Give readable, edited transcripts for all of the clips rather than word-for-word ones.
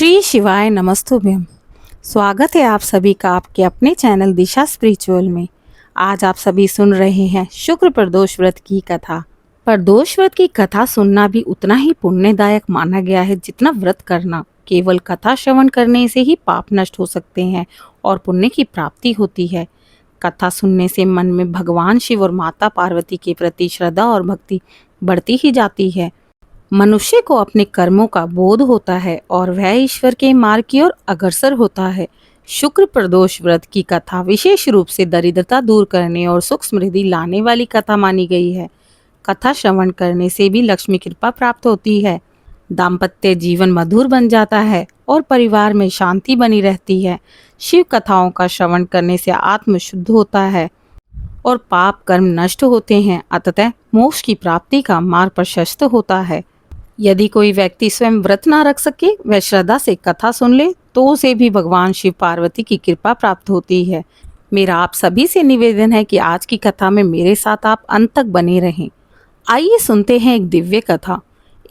श्री शिवाय नमस्तुभ्यम। स्वागत है आप सभी का आपके अपने चैनल दिशा स्पिरिचुअल में। आज आप सभी सुन रहे हैं शुक्र प्रदोष व्रत की कथा। प्रदोष व्रत की कथा सुनना भी उतना ही पुण्यदायक माना गया है जितना व्रत करना। केवल कथा श्रवण करने से ही पाप नष्ट हो सकते हैं और पुण्य की प्राप्ति होती है। कथा सुनने से मन में भगवान शिव और माता पार्वती के प्रति श्रद्धा और भक्ति बढ़ती ही जाती है। मनुष्य को अपने कर्मों का बोध होता है और वह ईश्वर के मार्ग की ओर अग्रसर होता है। शुक्र प्रदोष व्रत की कथा विशेष रूप से दरिद्रता दूर करने और सुख समृद्धि लाने वाली कथा मानी गई है। कथा श्रवण करने से भी लक्ष्मी कृपा प्राप्त होती है, दाम्पत्य जीवन मधुर बन जाता है और परिवार में शांति बनी रहती है। शिव कथाओं का श्रवण करने से आत्म शुद्ध होता है और पाप कर्म नष्ट होते हैं, अतः मोक्ष की प्राप्ति का मार्ग प्रशस्त होता है। यदि कोई व्यक्ति स्वयं व्रत ना रख सके, वह श्रद्धा से कथा सुन ले तो उसे भी भगवान शिव पार्वती की कृपा प्राप्त होती है। मेरा आप सभी से निवेदन है कि आज की कथा में मेरे साथ आप अंत तक बने रहें। आइए सुनते हैं एक दिव्य कथा।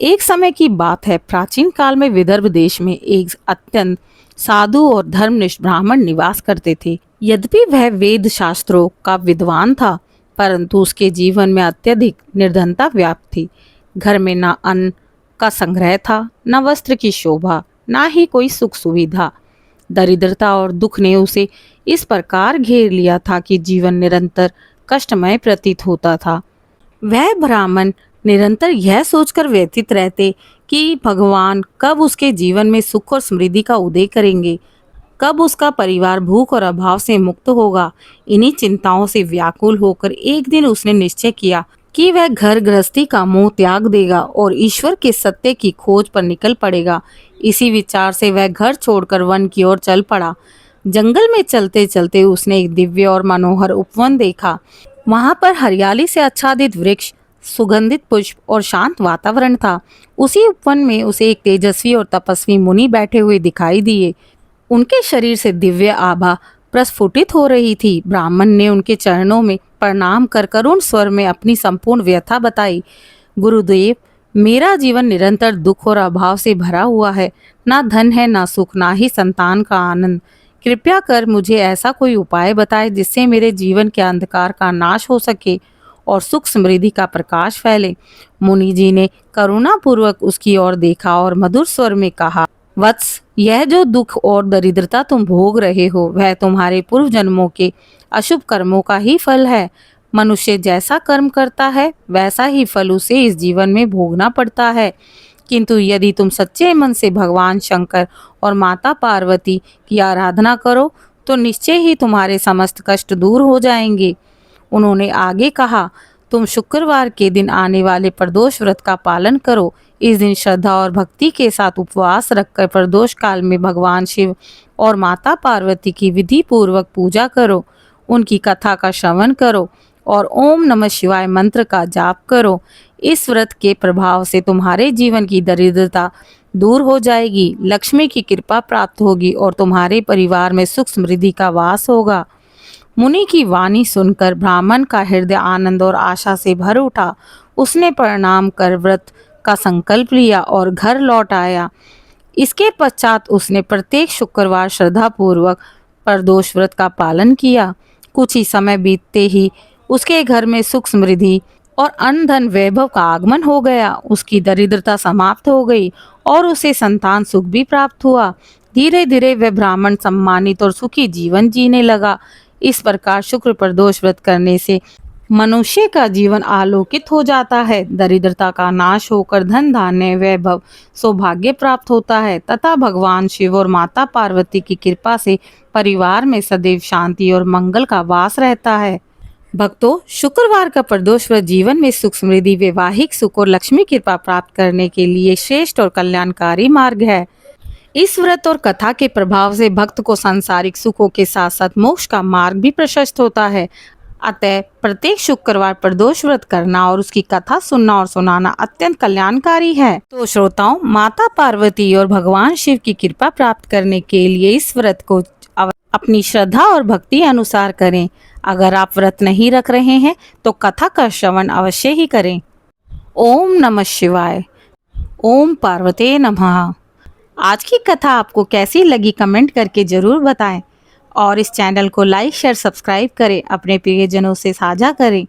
एक समय की बात है, प्राचीन काल में विदर्भ देश में एक अत्यंत साधु और धर्मनिष्ठ ब्राह्मण निवास करते थे। यद्यपि वह वेद शास्त्रों का विद्वान था, परंतु उसके जीवन में अत्यधिक निर्धनता व्याप्त थी। घर में न अन्न का संग्रह था, न वस्त्र की शोभा, ना ही कोई सुख सुविधा। दरिद्रता और दुख ने उसे इस प्रकार घेर लिया था कि जीवन निरंतर कष्टमय प्रतीत होता था। वह ब्राह्मण निरंतर यह सोचकर व्यतीत रहते कि भगवान कब उसके जीवन में सुख और समृद्धि का उदय करेंगे, कब उसका परिवार भूख और अभाव से मुक्त होगा। इन्हीं चिंताओं से व्याकुल होकर एक दिन उसने निश्चय किया कि वह घर गृहस्थी का मोह त्याग देगा और ईश्वर के सत्य की खोज पर निकल पड़ेगा। इसी विचार से वह घर छोड़कर वन की ओर चल पड़ा। जंगल में चलते चलते उसने एक दिव्य और मनोहर उपवन देखा। वहां पर हरियाली से आच्छादित वृक्ष, सुगंधित पुष्प और शांत वातावरण था। उसी उपवन में उसे एक तेजस्वी और तपस्वी मुनि बैठे हुए दिखाई दिए। उनके शरीर से दिव्य आभा प्रस्फुटित हो रही थी। ब्राह्मण ने उनके चरणों में प्रणाम कर करुण स्वर में अपनी संपूर्ण व्यथा बताई। गुरुदेव, मेरा जीवन निरंतर दुख और अभाव से भरा हुआ है। ना धन है, ना सुख, ना ही संतान का आनंद। कृपया कर मुझे ऐसा कोई उपाय बताए जिससे मेरे जीवन के अंधकार का नाश हो सके और सुख समृद्धि का प्रकाश फैले। मुनि जी ने करुणापूर्वक उसकी ओर देखा और मधुर स्वर में कहा, वत्स, यह जो दुख और दरिद्रता तुम भोग रहे हो, वह तुम्हारे पूर्व जन्मों के अशुभ कर्मों का ही फल है। मनुष्य जैसा कर्म करता है वैसा ही फल उसे इस जीवन में भोगना पड़ता है। किंतु यदि तुम सच्चे मन से भगवान शंकर और माता पार्वती की आराधना करो तो निश्चय ही तुम्हारे समस्त कष्ट दूर हो जाएंगे। उन्होंने आगे कहा, तुम शुक्रवार के दिन आने वाले प्रदोष व्रत का पालन करो। इस दिन श्रद्धा और भक्ति के साथ उपवास रखकर प्रदोष काल में भगवान शिव और माता पार्वती की विधि पूर्वक पूजा करो, उनकी कथा का श्रवण करो और ओम नमः शिवाय मंत्र का जाप करो। इस व्रत के प्रभाव से तुम्हारे जीवन की दरिद्रता दूर हो जाएगी, लक्ष्मी की कृपा प्राप्त होगी और तुम्हारे परिवार में सुख समृद्धि का वास होगा। मुनि की वाणी सुनकर ब्राह्मण का हृदय आनंद और आशा से भर उठा। उसने प्रणाम कर व्रत का संकल्प लिया और घर लौट आया। इसके पश्चात उसने प्रत्येक शुक्रवार श्रद्धा पूर्वक प्रदोष व्रत का पालन किया। कुछ ही समय बीतते ही उसके घर में सुख समृद्धि और अन्न धन वैभव का आगमन हो गया। उसकी दरिद्रता समाप्त हो गई और उसे संतान सुख भी प्राप्त हुआ। धीरे धीरे वह ब्राह्मण सम्मानित और सुखी जीवन जीने लगा। इस प्रकार शुक्र प्रदोष व्रत करने से मनुष्य का जीवन आलोकित हो जाता है, दरिद्रता का नाश होकर धन धान्य वैभव सौभाग्य प्राप्त होता है तथा भगवान शिव और माता पार्वती की कृपा से परिवार में सदैव शांति और मंगल का वास रहता है। भक्तों, शुक्रवार का प्रदोष व्रत जीवन में सुख समृद्धि, वैवाहिक सुख और लक्ष्मी कृपा प्राप्त करने के लिए श्रेष्ठ और कल्याणकारी मार्ग है। इस व्रत और कथा के प्रभाव से भक्त को सांसारिक सुखों के साथ साथ मोक्ष का मार्ग भी प्रशस्त होता है। अतः प्रत्येक शुक्रवार प्रदोष व्रत करना और उसकी कथा सुनना और सुनाना अत्यंत कल्याणकारी है। तो श्रोताओं, माता पार्वती और भगवान शिव की कृपा प्राप्त करने के लिए इस व्रत को अपनी श्रद्धा और भक्ति अनुसार करें। अगर आप व्रत नहीं रख रहे हैं तो कथा का श्रवण अवश्य ही करें। ओम नमः शिवाय। ओम पार्वते नमः। आज की कथा आपको कैसी लगी कमेंट करके ज़रूर बताएं और इस चैनल को लाइक शेयर सब्सक्राइब करें, अपने प्रियजनों से साझा करें